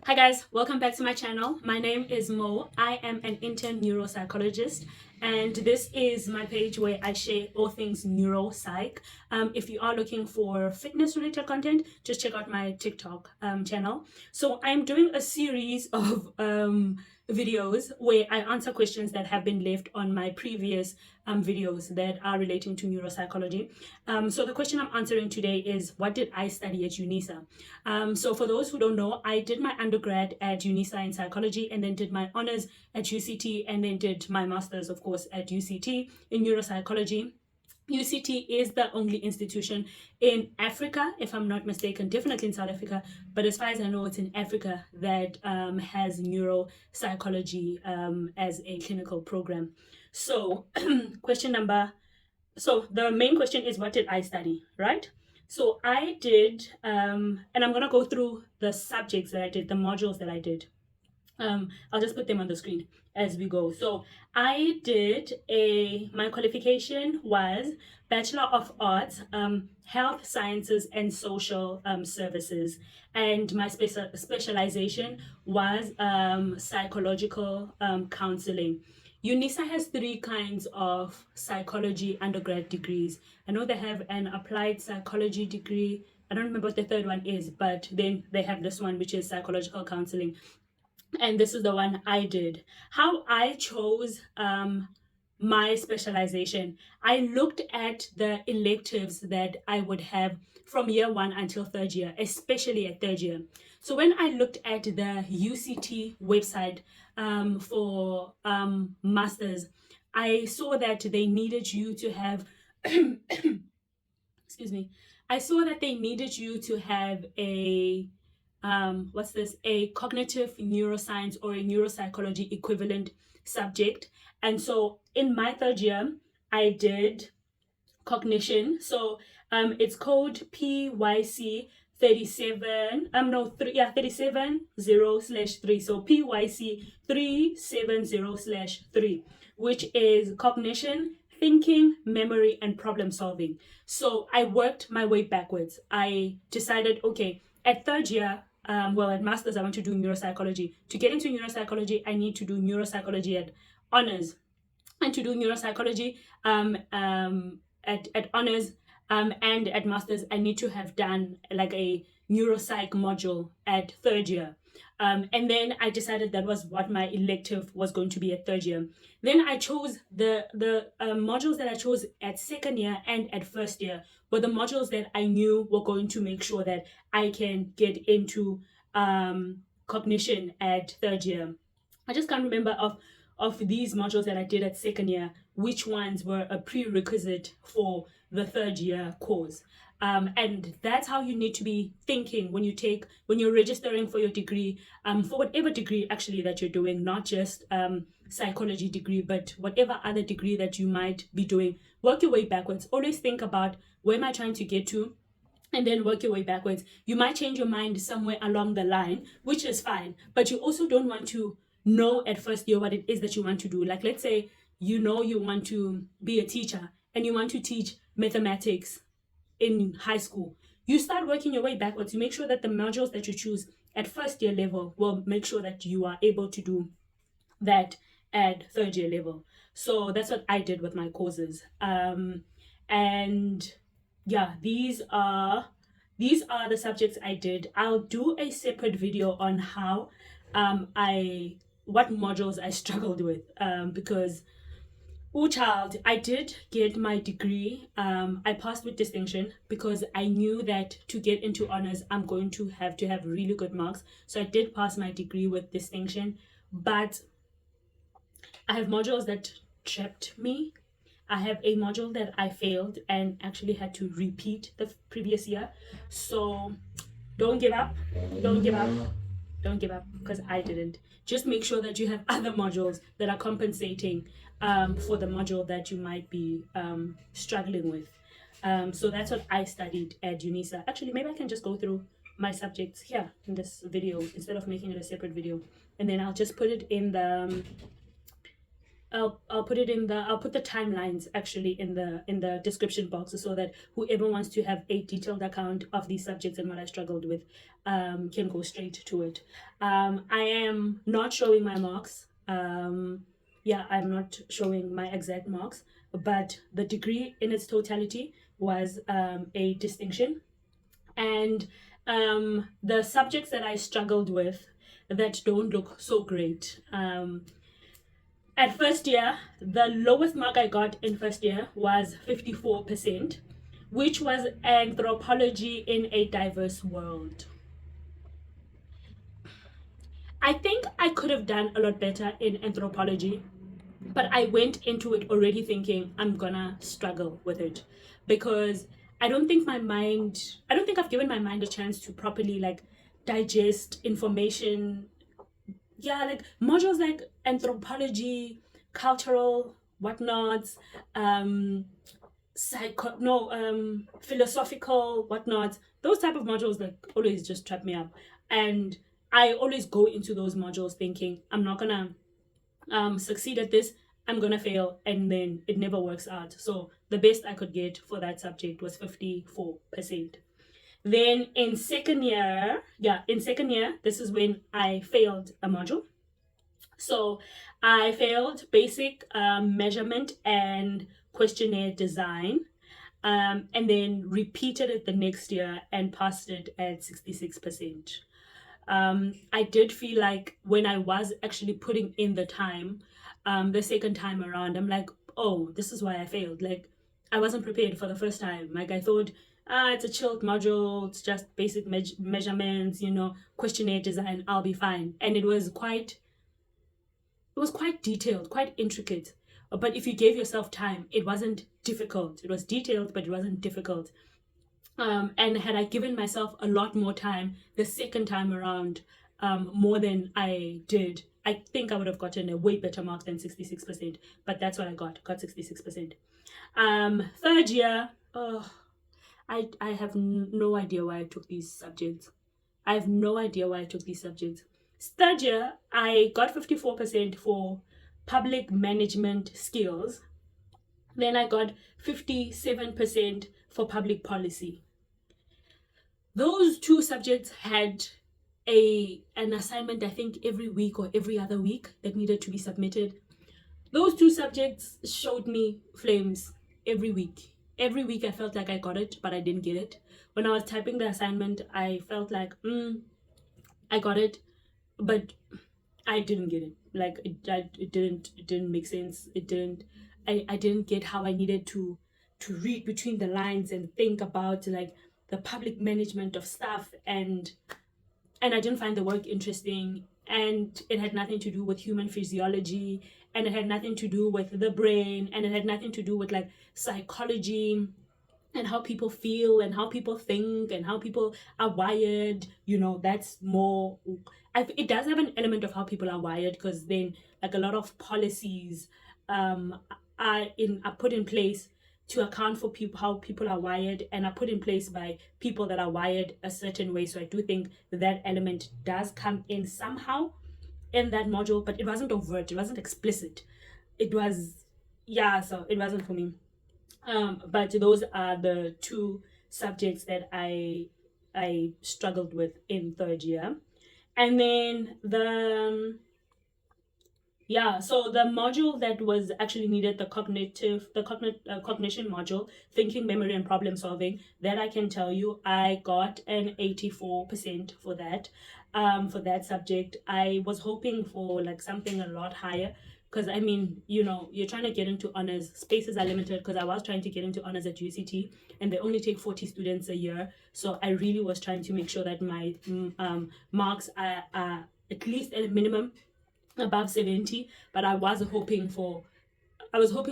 Hi guys, welcome back to my channel. My name is Mo. I am an intern neuropsychologist, and this is my page where I share all things neuropsych. If you are looking for fitness related content, just check out my TikTok channel. So I'm doing a series of videos where I answer questions that have been left on my previous videos that are relating to neuropsychology. So the question I'm answering today is, what did I study at UNISA? So for those who don't know, I did my undergrad at UNISA in psychology, and then did my honors at UCT, and then did my master's, of course, at UCT in neuropsychology. UCT is the only institution in Africa, if I'm not mistaken, definitely in South Africa, but as far as I know, it's in Africa that has neuropsychology as a clinical program. So, the main question is, what did I study, right? So I did, and I'm going to go through the subjects that I did, the modules that I did. I'll just put them on the screen as we go. So I did my qualification was Bachelor of Arts, Health Sciences and Social Services, and my specialization was psychological counseling. UNISA has three kinds of psychology undergrad degrees. I know they have an applied psychology degree. I don't remember what the third one is, but then they have this one, which is psychological counseling, and this is the one I did. How I chose my specialization, I looked at the electives that I would have from year one until third year, especially at third year. So when I looked at the UCT website for masters, I saw that they needed you to have excuse me, I saw that they needed you to have a a cognitive neuroscience or a neuropsychology equivalent subject. And so in my third year, I did cognition. So it's code PYC 37 no 3 yeah 370/3. So PYC 370/3, which is cognition, thinking, memory, and problem solving. So I worked my way backwards. I decided, okay, at third year, at master's, I want to do neuropsychology. To get into neuropsychology, I need to do neuropsychology at honors. And to do neuropsychology at honors and at masters, I need to have done like a neuropsych module at third year. And then I decided that was what my elective was going to be at third year. Then I chose the modules that I chose at second year and at first year were the modules that I knew were going to make sure that I can get into cognition at third year. I just can't remember of these modules that I did at second year, which ones were a prerequisite for the third year course. And that's how you need to be thinking when you're registering for your degree, for whatever degree actually that you're doing, not just psychology degree, but whatever other degree that you might be doing. Work your way backwards. Always think about, where am I trying to get to? And then work your way backwards. You might change your mind somewhere along the line, which is fine, but you also don't want to know at first year what it is that you want to do. Like, let's say you want to be a teacher and you want to teach mathematics in high school. You start working your way backwards. You make sure that the modules that you choose at first year level will make sure that you are able to do that at third year level. So that's what I did with my courses. And yeah, these are the subjects I did. I'll do a separate video on how what modules I struggled with, because child, I did get my degree. I passed with distinction because I knew that to get into honors, I'm going to have really good marks. So I did pass my degree with distinction, but I have modules that trapped me. I have a module that I failed and actually had to repeat the previous year. So don't give up. Don't give up. Don't give up, because I didn't. Just make sure that you have other modules that are compensating for the module that you might be struggling with. So that's what I studied at UNISA. Actually, maybe I can just go through my subjects here in this video instead of making it a separate video. And then I'll just put it in the I'll put it in the I'll put the timelines actually in the description box so that whoever wants to have a detailed account of these subjects and what I struggled with can go straight to it. I am not showing my marks. Yeah, I'm not showing my exact marks, but the degree in its totality was a distinction. And the subjects that I struggled with that don't look so great. At first year, the lowest mark I got in first year was 54%, which was anthropology in a diverse world. I think I could have done a lot better in anthropology, but I went into it already thinking I'm gonna struggle with it because I don't think I've given my mind a chance to properly like digest information. Yeah, like modules like anthropology, cultural whatnots, philosophical whatnots. Those type of modules like always just trap me up, and I always go into those modules thinking I'm not gonna succeed at this. I'm gonna fail, and then it never works out. So the best I could get for that subject was 54%. Then in second year, this is when I failed a module. So I failed basic measurement and questionnaire design, and then repeated it the next year and passed it at 66%. I did feel like when I was actually putting in the time, the second time around, I'm like, oh, this is why I failed. Like, I wasn't prepared for the first time. Like, I thought, it's a chilled module, it's just basic measurements, questionnaire design, I'll be fine. And it was quite detailed, quite intricate. But if you gave yourself time, it wasn't difficult. It was detailed, but it wasn't difficult. And had I given myself a lot more time the second time around, more than I did, I think I would have gotten a way better mark than 66%. But that's what I got 66%. Third year, oh, I have no idea why I took these subjects. I have no idea why I took these subjects. Third year, I got 54% for public management skills. Then I got 57% for public policy. Those two subjects had an assignment, I think, every week or every other week that needed to be submitted. Those two subjects showed me flames every week. Every week I felt like I got it, but I didn't get it. When I was typing the assignment, I felt like, I got it, but I didn't get it. Like it didn't make sense. I didn't get how I needed to read between the lines and think about like the public management of stuff, and I didn't find the work interesting, and it had nothing to do with human physiology, and it had nothing to do with the brain, and it had nothing to do with like psychology and how people feel and how people think and how people are wired. That's more, it does have an element of how people are wired, because then like a lot of policies are put in place to account for people, how people are wired, and are put in place by people that are wired a certain way. So I do think that element does come in somehow in that module, but it wasn't overt, it wasn't explicit. It was, yeah, so it wasn't for me. But those are the two subjects that I struggled with in third year. And then so the module that was actually needed, the cognition module, thinking, memory, and problem solving, that I can tell you, I got an 84% for that subject. I was hoping for like something a lot higher, because I mean, you're trying to get into honors, spaces are limited, because I was trying to get into honors at UCT, and they only take 40 students a year. So I really was trying to make sure that my marks are at least at a minimum above 70, but I was hoping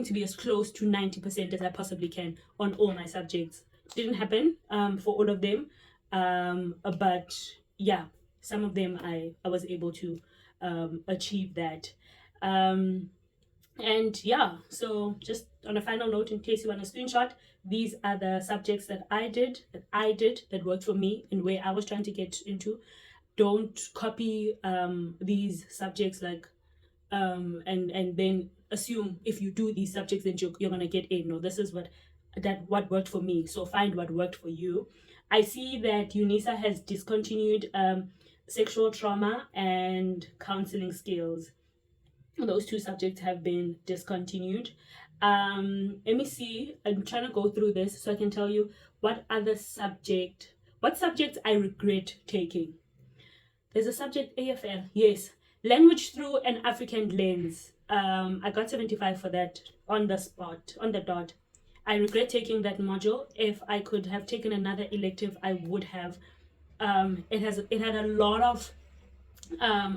to be as close to 90% as I possibly can on all my subjects. Didn't happen for all of them, but yeah, some of them I was able to achieve that. And yeah, so just on a final note, in case you want a screenshot, these are the subjects that I did that worked for me and where I was trying to get into. Don't copy these subjects like and then assume if you do these subjects then you're going to get A. No, this is what worked for me, so find what worked for you. I see that UNISA has discontinued sexual trauma and counseling skills. Those two subjects have been discontinued. Let me see, I'm trying to go through this so I can tell you what subjects I regret taking. There's a subject, AFL, yes, language through an African lens. I got 75 for that on the spot, on the dot. I regret taking that module. If I could have taken another elective, I would have. It had a lot of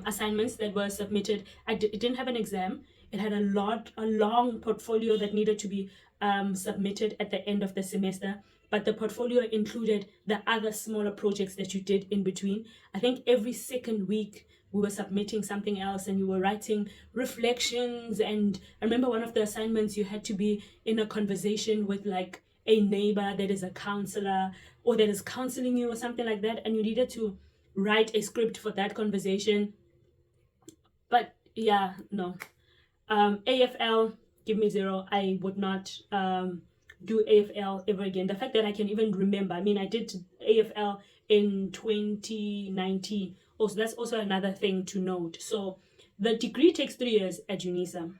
assignments that were submitted. It didn't have an exam. It had a long portfolio that needed to be submitted at the end of the semester. But the portfolio included the other smaller projects that you did in between. I think every second week we were submitting something else, and you were writing reflections. And I remember one of the assignments, you had to be in a conversation with like a neighbor that is a counselor or that is counseling you or something like that, and you needed to write a script for that conversation. But yeah, no. AFL, give me 0. I would not do AFL ever again. The fact that I can even remember, I mean, I did AFL in 2019. Also, that's also another thing to note. So the degree takes 3 years at UNISA.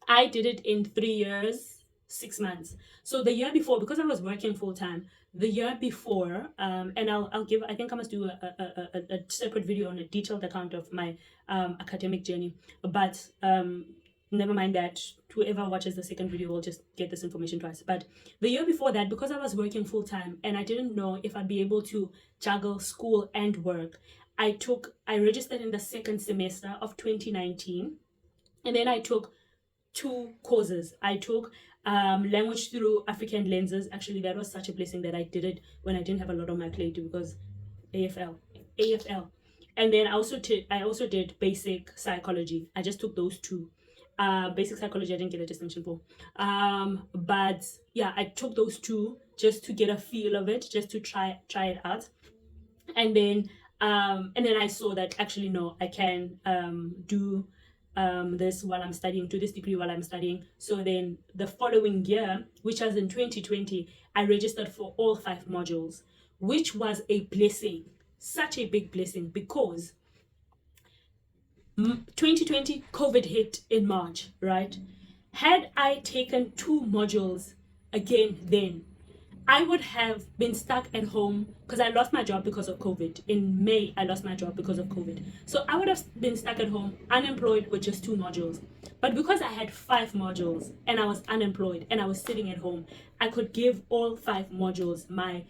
I did it in 3 years, 6 months. So the year before, because I was working full time, the year before, and I'll give, I think I must do a separate video on a detailed account of my academic journey. But never mind that. Whoever watches the second video will just get this information twice. But the year before that, because I was working full time and I didn't know if I'd be able to juggle school and work, I registered in the second semester of 2019, and then I took 2 courses. I took language through African lenses. Actually, that was such a blessing that I did it when I didn't have a lot on my plate, because AFL. And then I also did basic psychology. I just took those 2. Basic psychology I didn't get a distinction for, but yeah, I took those 2 just to get a feel of it, just to try it out. And then I saw that actually no, I can do this while I'm studying, do this degree while I'm studying. So then the following year, which was in 2020, I registered for all 5 modules, which was a blessing, such a big blessing, because 2020 COVID hit in March, right? Had I taken 2 modules again then, I would have been stuck at home, because I lost my job because of COVID. In May, I lost my job because of COVID. So I would have been stuck at home, unemployed with just 2 modules. But because I had 5 modules and I was unemployed and I was sitting at home, I could give all 5 modules my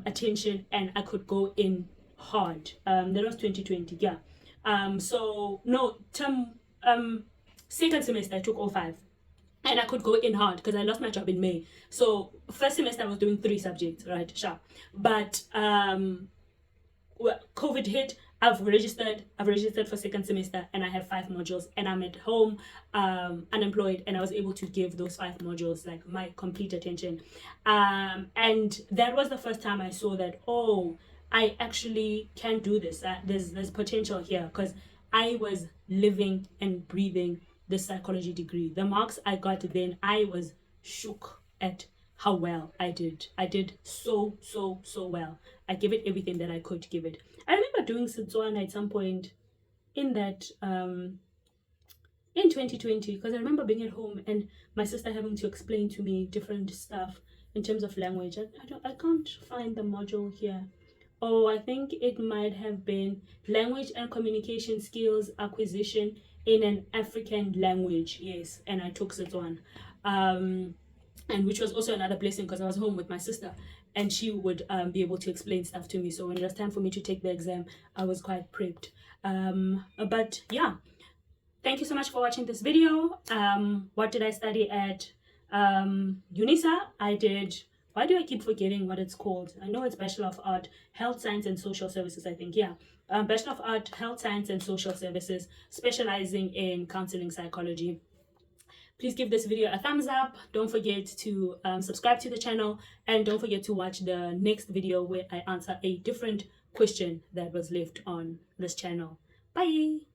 attention, and I could go in hard. That was 2020, yeah. So no, second semester I took all 5. And I could go in hard because I lost my job in May. So first semester I was doing 3 subjects, right? Sure. But COVID hit. I've registered for second semester, and I have 5 modules, and I'm at home, unemployed, and I was able to give those 5 modules like my complete attention. And that was the first time I saw that, oh, I actually can do this. There's potential here, because I was living and breathing the psychology degree. The marks I got then, I was shook at how well I did. I did so well. I gave it everything that I could give it. I remember doing Setswana at some point in that in 2020, because I remember being at home and my sister having to explain to me different stuff in terms of language. I can't find the module here. Oh, I think it might have been language and communication skills acquisition in an African language. Yes, and I took Setswana, and which was also another blessing, because I was home with my sister and she would be able to explain stuff to me. So when it was time for me to take the exam, I was quite prepped. But yeah, thank you so much for watching this video. What did I study at UNISA? I did, why do I keep forgetting what it's called? I know it's Bachelor of Art, Health Science and Social Services, I think, yeah. Bachelor of Art, Health Science and Social Services, specializing in counseling psychology. Please give this video a thumbs up. Don't forget to subscribe to the channel, and don't forget to watch the next video where I answer a different question that was left on this channel. Bye!